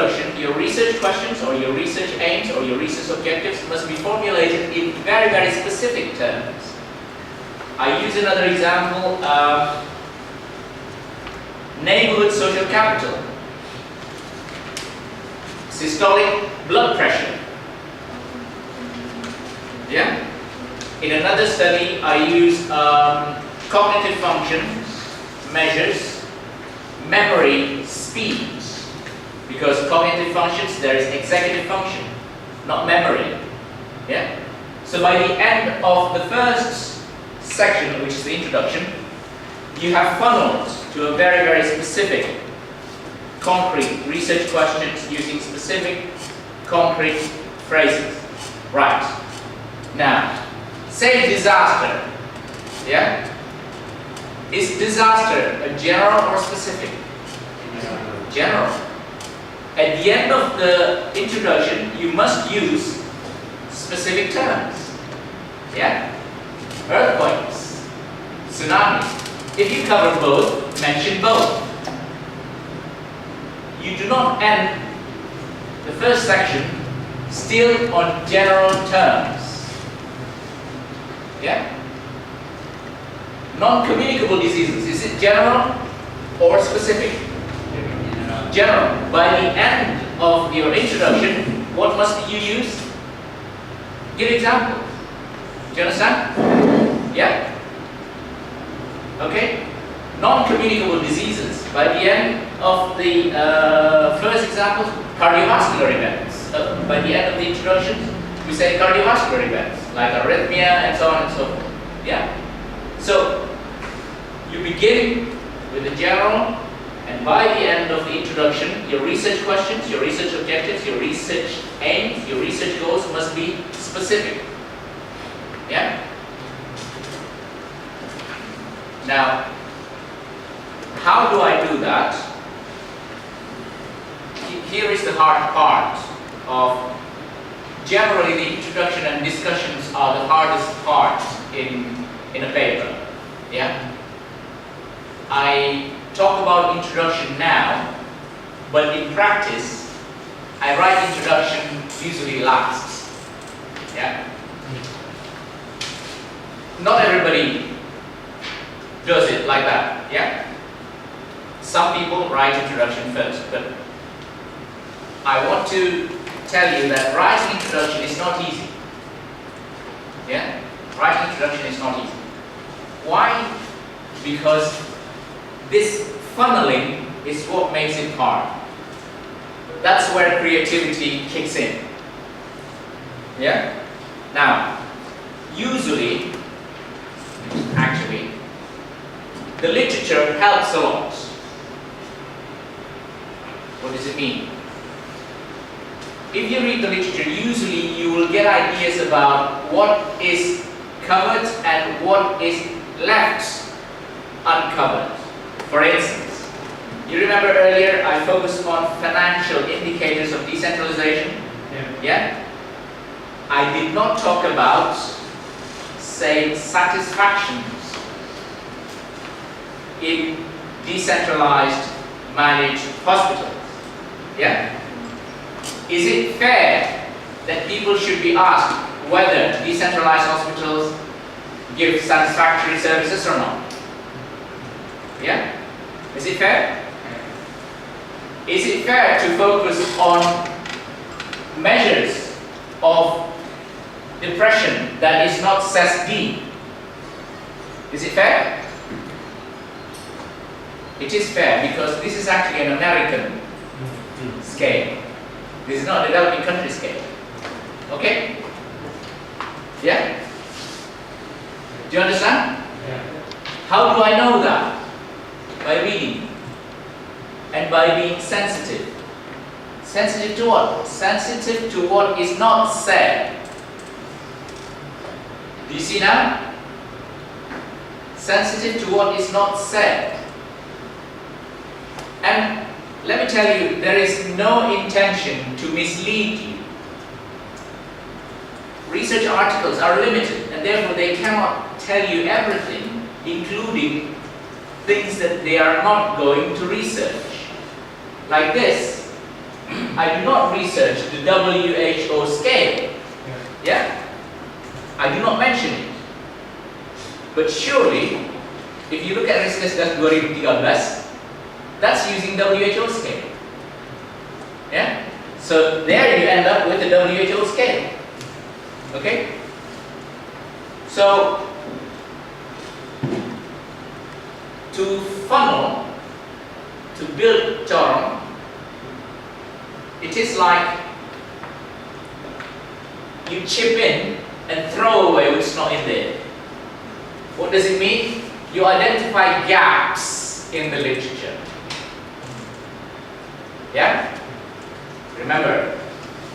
introduction, your research questions or your research aims or your research objectives must be formulated in very, very specific terms. I use another example, neighborhood social capital, systolic blood pressure. Yeah? In another study, I use cognitive functions, measures, memory, speed. Because cognitive functions, there is executive function, not memory. Yeah? So by the end of the first section, which is the introduction, you have funneled to a very, very specific, concrete research questions using specific, concrete phrases. Right. Now, say disaster. Yeah? Is disaster a general or specific? General. At the end of the introduction, you must use specific terms. Yeah? Earthquakes, tsunamis. If you cover both, mention both. You do not end the first section still on general terms. Yeah? Non-communicable diseases, is it general or specific? General. By the end of your introduction, what must you use? Give examples. Do you understand? Yeah? Okay? Non-communicable diseases. By the end of the first example, cardiovascular events. By the end of the introductions, we say cardiovascular events, like arrhythmia and so on and so forth. Yeah? So, you begin with the general, and by the end of the introduction, your research questions, your research objectives, your research aims, your research goals must be specific. Yeah? Now, how do I do that? Here is the hard part of, generally the introduction and discussions are the hardest part in a paper. Yeah? I talk about introduction now, but in practice, I write introduction usually last. Yeah? Not everybody does it like that. Yeah? Some people write introduction first, but I want to tell you that writing introduction is not easy. Yeah? Writing introduction is not easy. Why? Because this funneling is what makes it hard. That's where creativity kicks in. Yeah? Now, usually, actually, the literature helps a lot. What does it mean? If you read the literature, usually you will get ideas about what is covered and what is left uncovered. For instance, you remember earlier I focused on financial indicators of decentralization? Yeah? I did not talk about, say, satisfactions in decentralized managed hospitals. Yeah? Is it fair that people should be asked whether decentralized hospitals give satisfactory services or not? Yeah? Is it fair? Is it fair to focus on measures of depression that is not CES-D? Is it fair? It is fair because this is actually an American scale. This is not a developing country scale. Okay? Yeah? Do you understand? Yeah. How do I know that? By reading and by being sensitive. Sensitive to what? Sensitive to what is not said. Do you see now? Sensitive to what is not said. And let me tell you, there is no intention to mislead you. Research articles are limited and therefore they cannot tell you everything, including things that they are not going to research. Like this, I do not research the WHO scale. Yeah? I do not mention it. But surely, if you look at risk-assessment 2013, that's using WHO scale. Yeah? So there you end up with the WHO scale. Okay? So, to funnel, to build Jorong, it is like you chip in and throw away what's not in there. What does it mean? You identify gaps in the literature. Yeah? Remember,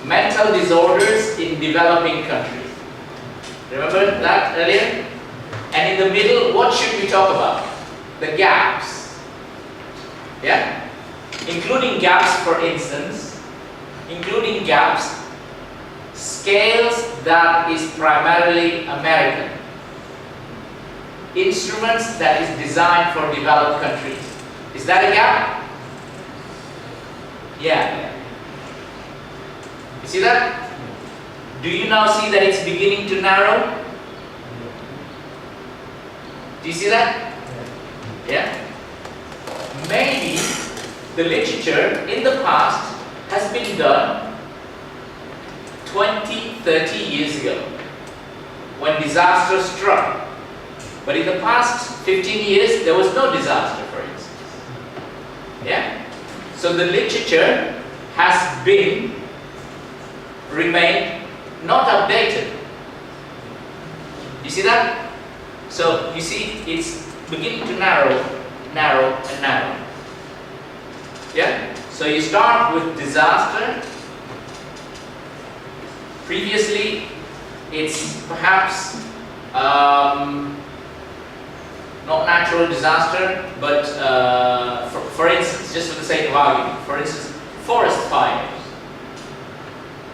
mental disorders in developing countries. Remember that earlier? And in the middle, what should we talk about? The gaps. Yeah? Including gaps, for instance, including gaps, scales that is primarily American. Instruments that is designed for developed countries. Is that a gap? Yeah. You see that? Do you now see that it's beginning to narrow? Do you see that? Yeah? Maybe the literature in the past has been done 20, 30 years ago when disaster struck. But in the past 15 years, there was no disaster, for instance. Yeah? So the literature has remained not updated. You see that? So you see, it's beginning to narrow, and narrow. Yeah? So you start with disaster. Previously, it's perhaps not natural disaster, but for instance, just for the sake of argument, for instance, forest fires.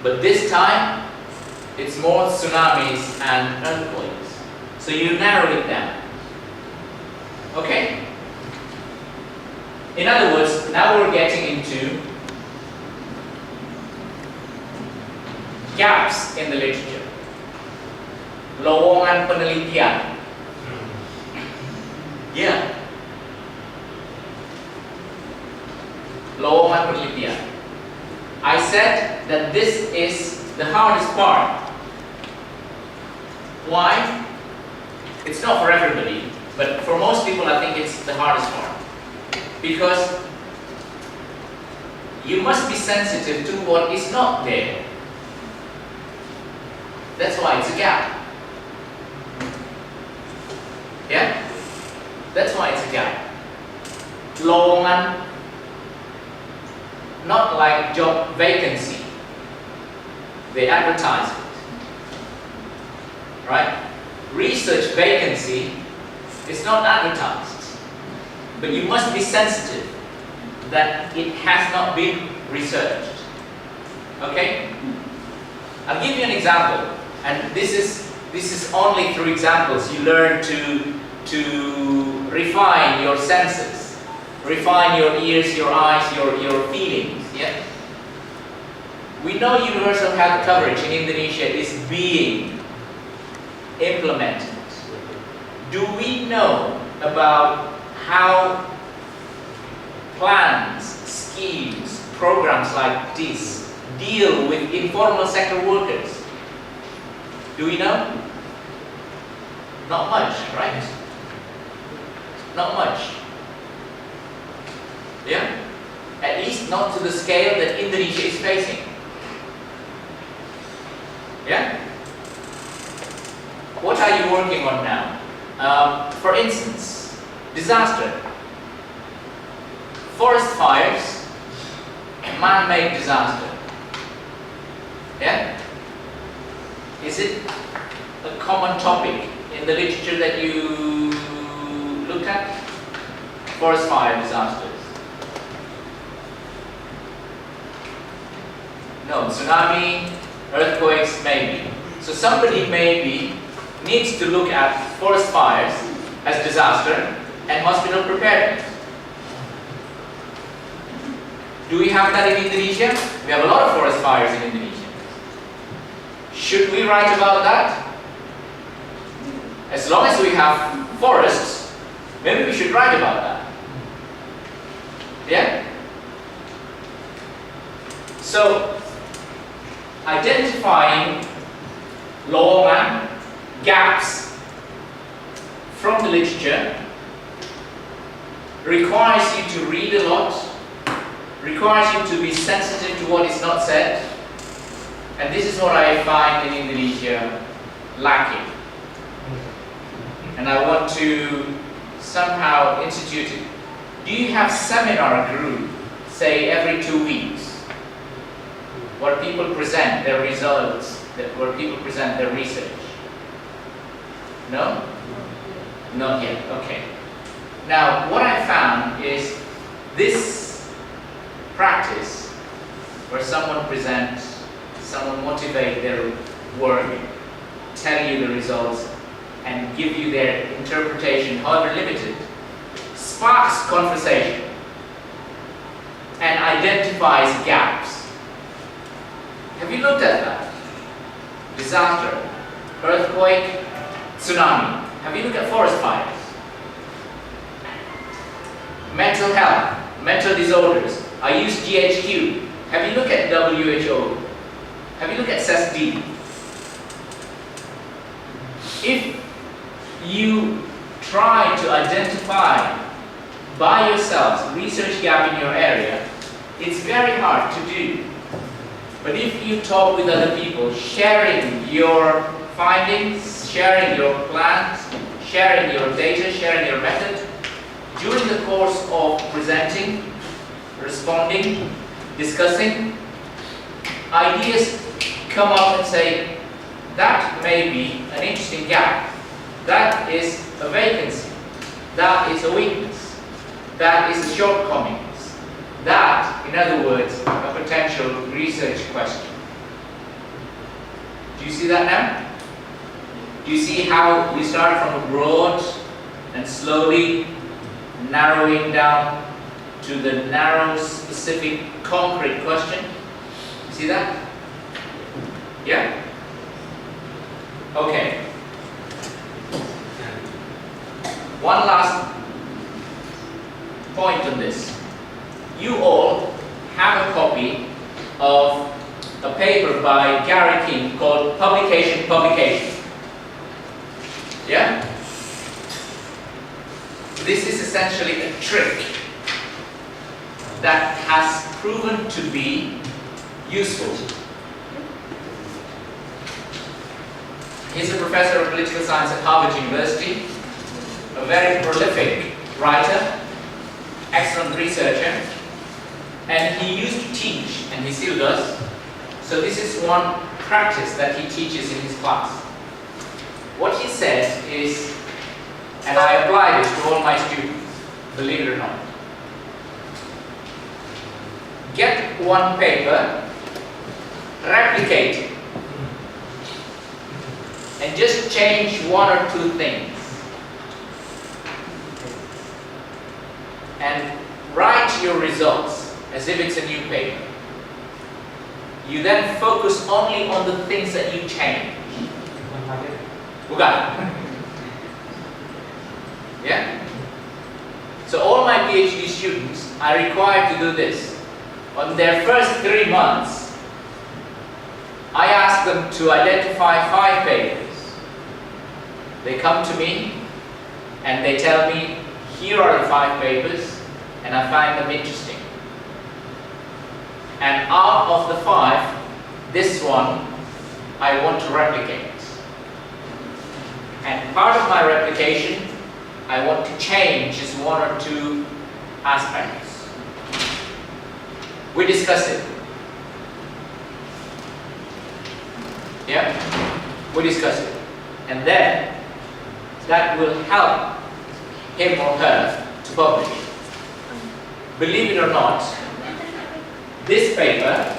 But this time, it's more tsunamis and earthquakes. So you narrow it down. Okay? In other words, now we're getting into gaps in the literature. Lowongan penelitian. Yeah. Lowongan penelitian. I said that this is the hardest part. Why? It's not for everybody, but for most people I think it's the hardest part. Because you must be sensitive to what is not there. That's why it's a gap. Yeah? That's why it's a gap. Lowongan, not like job vacancy. They advertise it. Right? Research vacancy is not advertised. But you must be sensitive that it has not been researched. Okay? I'll give you an example. And this is only through examples you learn to refine your senses, refine your ears, your eyes, your feelings. Yeah? We know universal health coverage in Indonesia is being implemented. Do we know about how plans, schemes, programs like this deal with informal sector workers? Do we know? Not much, right? Not much. Yeah? At least not to the scale that Indonesia is facing. Yeah? What are you working on now? For instance, disaster. Forest fires, man-made disaster. Yeah? Is it a common topic in the literature that you looked at? Forest fire disasters. No, tsunami, earthquakes, maybe. So somebody maybe needs to look at forest fires as disaster and hospital preparedness. Do we have that in Indonesia? We have a lot of forest fires in Indonesia. Should we write about that? As long as we have forests, maybe we should write about that. Yeah? So, identifying lawman gaps from the literature requires you to read a lot, requires you to be sensitive to what is not said, and this is what I find in Indonesia lacking. And I want to somehow institute it. Do you have seminar group, say every 2 weeks, where people present their results, where people present their research? No? Not yet, okay. Now, what I found is this practice where someone presents, someone motivate their work, tell you the results, and give you their interpretation, however limited, sparks conversation and identifies gaps. Have you looked at that? Disaster, earthquake, tsunami. Have you looked at forest fires? Mental health, mental disorders. I use GHQ. Have you looked at WHO? Have you looked at CESD? If you try to identify by yourselves research gap in your area, it's very hard to do. But if you talk with other people, sharing your findings, sharing your plans, sharing your data, sharing your method, during the course of presenting, responding, discussing, ideas come up and say, that may be an interesting gap. That is a vacancy. That is a weakness. That is a shortcoming. That, in other words, a potential research question. Do you see that now? Do you see how we start from a broad and slowly narrowing down to the narrow, specific, concrete question? You see that? Yeah? Okay. One last point on this. You all have a copy of a paper by Gary King called Publication. Yeah? This is essentially a trick that has proven to be useful. He's a professor of political science at Harvard University, a very prolific writer, excellent researcher, and he used to teach, and he still does. So this is one practice that he teaches in his class. What he says is, and I apply this to all my students, believe it or not, get one paper, replicate it, and just change one or two things. And write your results as if it's a new paper. You then focus only on the things that you change. Bukan? Yeah? So all my PhD students are required to do this. On their first 3 months, I ask them to identify 5 papers. They come to me and they tell me, here are the 5 papers, and I find them interesting. And out of the 5, this one I want to replicate. And part of my replication, I want to change just 1 or 2 aspects. We discuss it. Yeah? We discuss it. And then, that will help him or her to publish. Believe it or not, this paper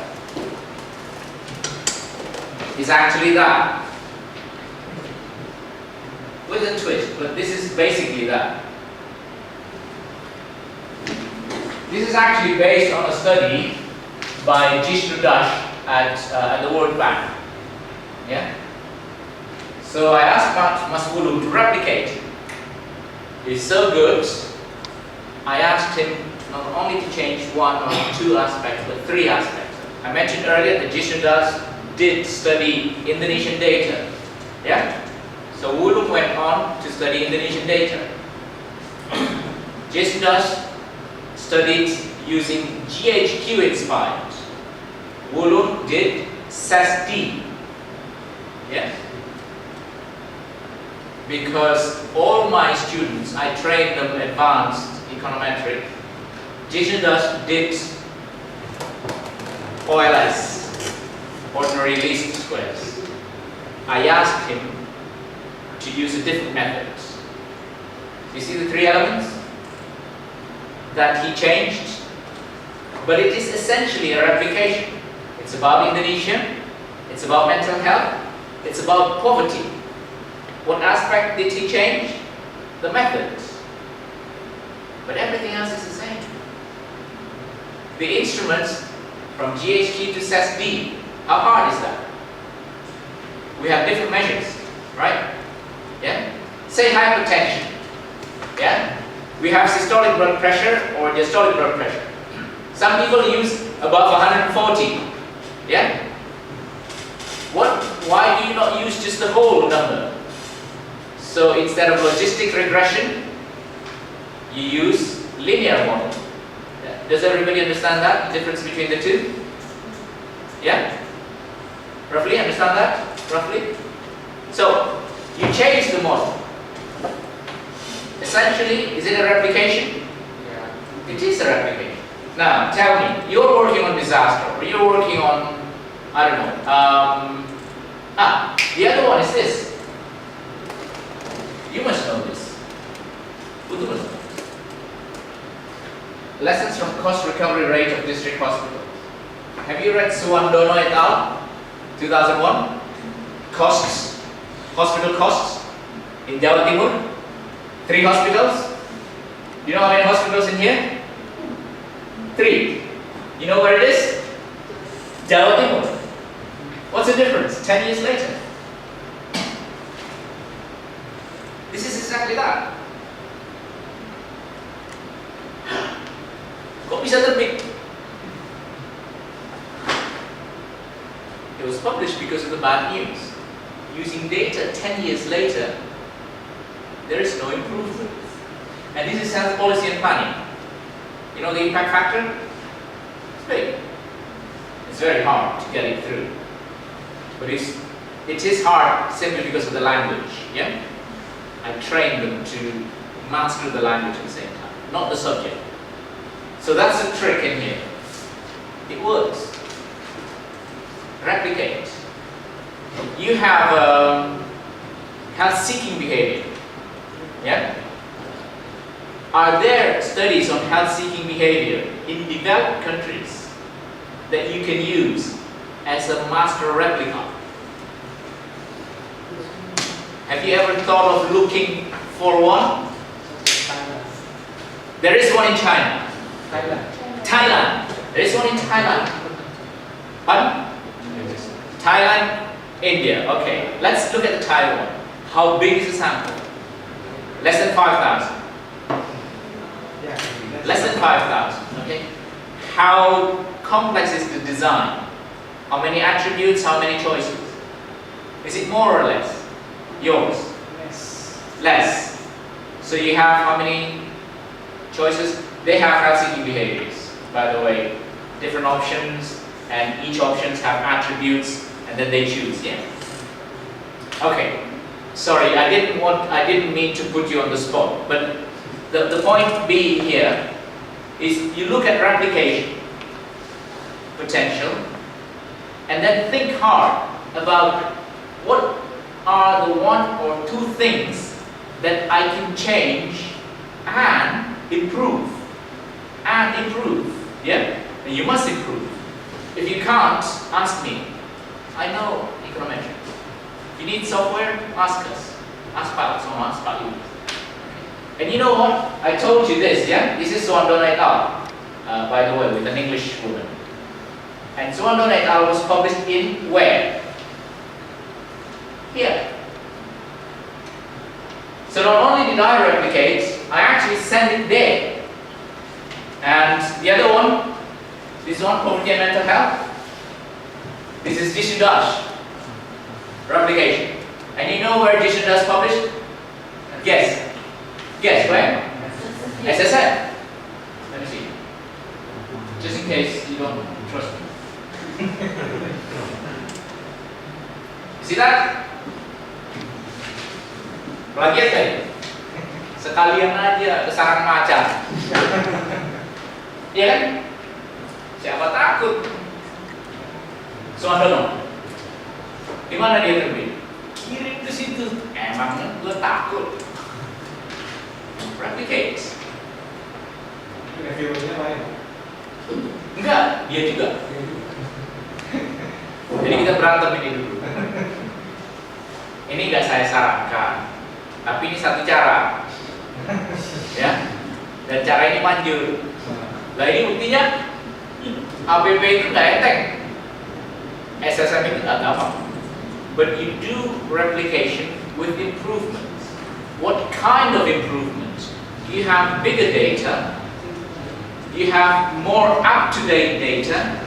is actually that. With a twist, but this is basically that. This is actually based on a study by Gindo at the World Bank. Yeah? So I asked Mas Wulung to replicate. He's so good, I asked him not only to change one or two aspects, but three aspects. I mentioned earlier that Gindo did study Indonesian data. Yeah? So Wulung went on to study Indonesian data. Gindo studied using GHQ inspired. Wulung did SESD. Yeah? Because all my students, I trained them advanced econometric. Gindo did OLS, ordinary least squares. I asked him to use a different method. You see the three elements that he changed? But it is essentially a replication. It's about Indonesia, it's about mental health, it's about poverty. What aspect did he change? The methods. But everything else is the same. The instruments from GHQ to SESD, how hard is that? We have different measures, right? Yeah? Say hypertension. Yeah? We have systolic blood pressure or diastolic blood pressure. Some people use above 140. Yeah? Why do you not use just the whole number? So instead of logistic regression, you use linear model. Does everybody understand that? The difference between the two? Yeah? Roughly, understand that? Roughly? So, you change the model. Essentially, is it a replication? Yeah. It is a replication. Now, tell me, you're working on disaster, or you're working on, I don't know, the other one is this. You must know this. Who must know this? Lessons from cost recovery rate of district hospitals. Have you read Suwandono et al. 2001? Costs, hospital costs in Jawa Timur. 3 hospitals. You know how many hospitals in here? 3. You know where it is? Jawa Timur. What's the difference? 10 years later. This is exactly that. Kok bisa terbit? It was published because of the bad news. Using data 10 years later, there is no improvement. And this is health policy and planning. You know the impact factor? It's big. It's very hard to get it through. But it is hard simply because of the language. Yeah? I trained them to master the language at the same time, not the subject. So that's a trick in here. It works. Replicate. You have health-seeking behavior. Yeah? Are there studies on health-seeking behavior in developed countries that you can use as a master replica? Have you ever thought of looking for one? There is one in China. Thailand. There is one in Thailand. Pardon? Thailand, India. Okay. Let's look at the Thai one. How big is the sample? Less than 5,000. Less than 5,000. Okay. How complex is the design? How many attributes? How many choices? Is it more or less? Yours? Less. So you have how many choices? They have health-seeking behaviors, by the way. Different options, and each options have attributes, and then they choose, yeah? Okay. Sorry, I didn't mean to put you on the spot, but the point being here is you look at replication potential, and then think hard about what are the 1 or 2 things that I can change and improve. And improve. Yeah? And you must improve. If you can't, ask me. I know econometrics. If you need software, ask us. Ask Pak, someone ask Pak. And you know what? I told you this, yeah? This is Suwandono et al. by the way, with an English woman. And Suwandono et al. Was published in where? Here. So not only did I replicate, I actually sent it there. And the other one, this one, poverty and mental health. This is Gindo replication. And you know where Gindo published? Guess. Guess where? SSN. Let me see. Just in case you don't trust me. You see that? Plagiat tadi. Sekalian aja kesarang macan. Iya kan? Siapa takut? Suwandono. Di mana dia terbit? Kirim ke situ. Emangnya gue takut. Replicate. Reviewernya lain. Enggak, dia juga. Jadi kita berantem ini dulu. Ini nggak saya sarankan, tapi ini satu cara, ya. Dan cara ini manjur. Nah ini buktinya, APP itu nggak enteng, SSM itu nggak gampang. But you do replication with improvements. What kind of improvements? You have bigger data. You have more up-to-date data.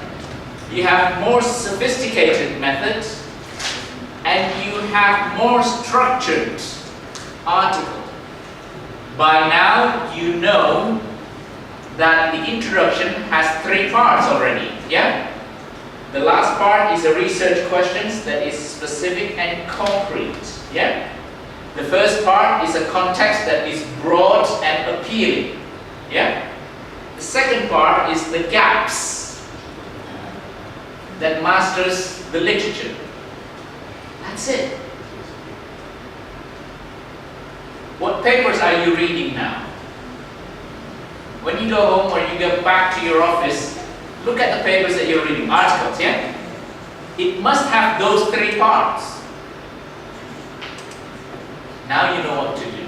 You have more sophisticated methods, and you have more structured article. By now, you know that the introduction has 3 parts already, yeah? The last part is a research questions that is specific and concrete, yeah? The first part is a context that is broad and appealing, yeah? The second part is the gaps that masters the literature. That's it. What papers are you reading now? When you go home or you go back to your office, look at the papers that you're reading, articles, yeah? It must have those 3 parts. Now you know what to do.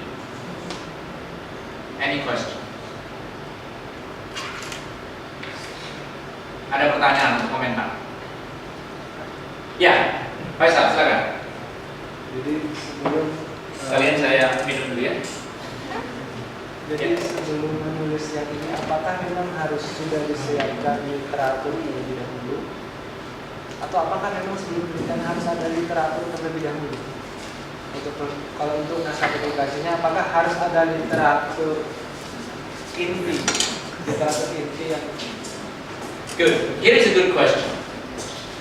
Any question? Ada pertanyaan untuk komentar? Ya, Faisal, silakan. Jadi sebelum Kalian saya minum dulu ya. Jadi sebelum menulis yang ini, apakah memang harus sudah disiapkan literatur terlebih dahulu? Atau apakah memang sebelum penelitian harus ada literatur terlebih dahulu? Kalau untuk naskah publikasinya, apakah harus ada literatur inti? Literatur inti yang Good. Here is a good question.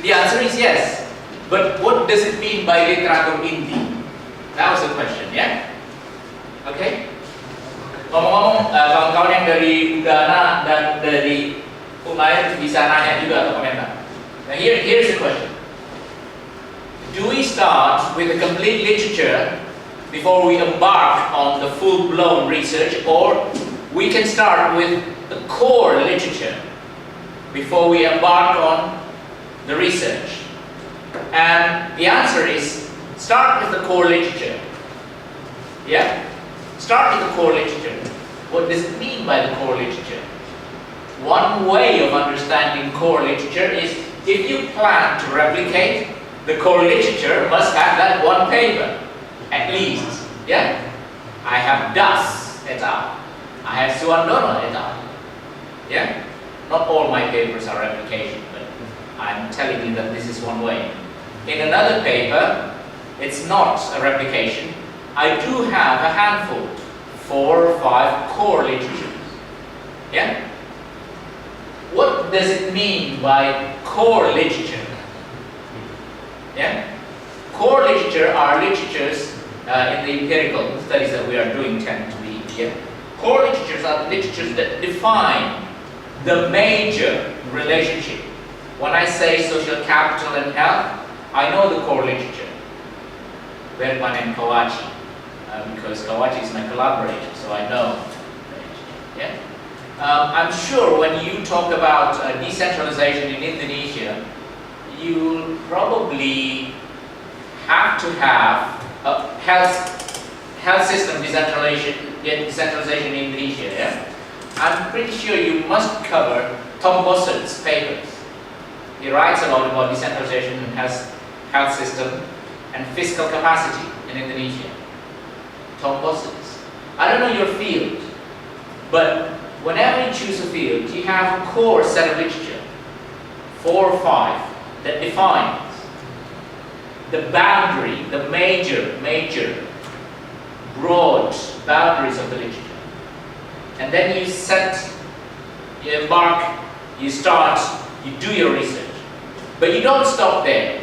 The answer is yes. But what does it mean by literatur inti? That was the question, yeah? Okay? Ngomong-ngomong, kawan-kawan yang dari Udana dan dari Ilmiah bisa nanya juga atau komentar. Now here's the question. Do we start with the complete literature before we embark on the full-blown research, or we can start with the core literature before we embark on the research? And the answer is start with the core literature. Yeah? Start with the core literature. What does it mean by the core literature? One way of understanding core literature is if you plan to replicate, the core literature must have that one paper, at least. Yeah? I have Das et al. I have Suwandono et al. Yeah? Not all my papers are replication, but I'm telling you that this is one way. In another paper, it's not a replication. I do have a handful, 4 or 5 core literatures. Yeah? What does it mean by core literature? Yeah? Core literature are literatures in the empirical studies that we are doing tend to be. Yeah? Core literatures are literatures that define the major relationship. When I say social capital and health, I know the core literature, Berman and Kawachi, because Kawachi is my collaborator, so I know. Yeah? I'm sure when you talk about decentralization in Indonesia, you'll probably have to have a health system decentralization in Indonesia. Yeah? I'm pretty sure you must cover Tom Bossett's papers. He writes a lot about decentralization and has health system and fiscal capacity in Indonesia. Tom Bossett's. I don't know your field, but whenever you choose a field, you have a core set of literature, 4 or 5, that defines the boundary, the major, broad boundaries of the literature. And then you embark, you start, you do your research. But you don't stop there.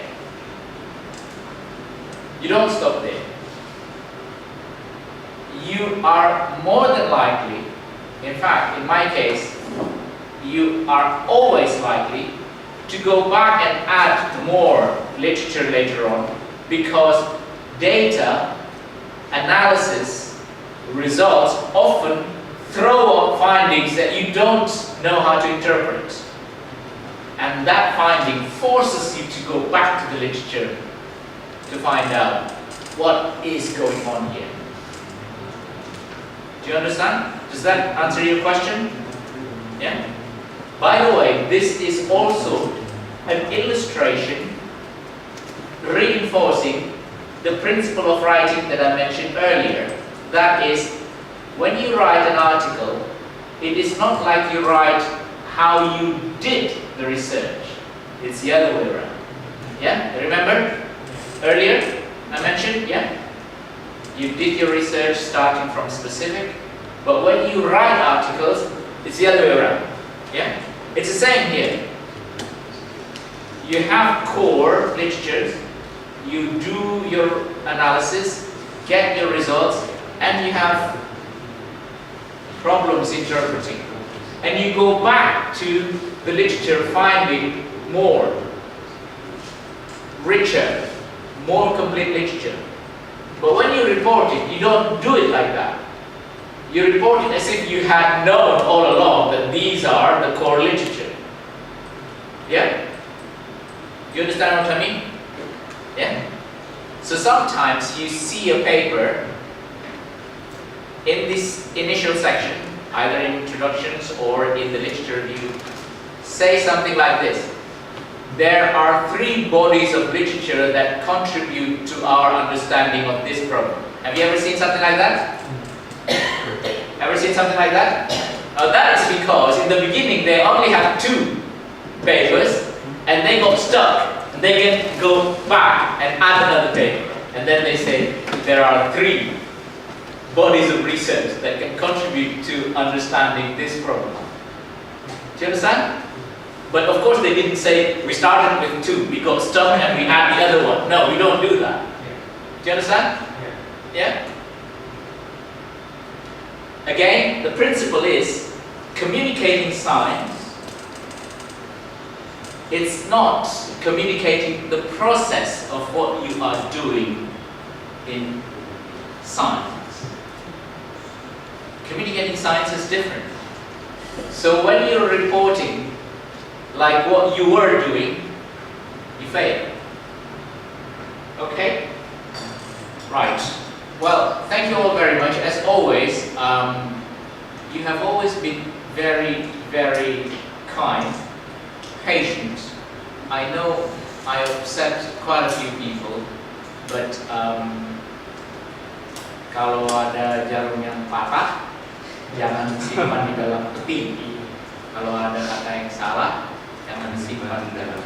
You don't stop there. You are more than likely, in fact, in my case, you are always likely to go back and add more literature later on, because data, analysis, results often throw up findings that you don't know how to interpret. And that finding forces you to go back to the literature to find out what is going on here. Do you understand? Does that answer your question? Yeah? By the way, this is also an illustration reinforcing the principle of writing that I mentioned earlier. That is, when you write an article, it is not like you write how you did the research. It's the other way around. Yeah? Remember? Earlier I mentioned, yeah? You did your research starting from specific, but when you write articles, it's the other way around. Yeah? It's the same here. You have core literatures, you do your analysis, get your results, and you have problems interpreting. And you go back to the literature finding more, richer, more complete literature. But when you report it, you don't do it like that. You report it as if you had known all along that these are the core literature. Yeah? You understand what I mean? Yeah? So sometimes you see a paper in this initial section, either in introductions or in the literature review, say something like this: there are 3 bodies of literature that contribute to our understanding of this problem. Have you ever seen something like that? Ever seen something like that? That is because in the beginning they only have 2 papers and they got stuck. And they can go back and add another paper. And then they say there are 3 bodies of research that can contribute to understanding this problem. Do you understand? But of course they didn't say we started with 2, we got stuck and we add the other one. No, we don't do that. Do you understand? Yeah? Again, the principle is communicating science. It's not communicating the process of what you are doing in science. Communicating science is different. So when you're reporting like what you were doing, you fail. Okay? Right. Well, thank you all very much. As always, you have always been very, very kind, patient. I know I upset quite a few people, but kalau ada jarum yang patah, jangan simpan di dalam peti. Kalau ada kata yang salah, jangan simpan di dalam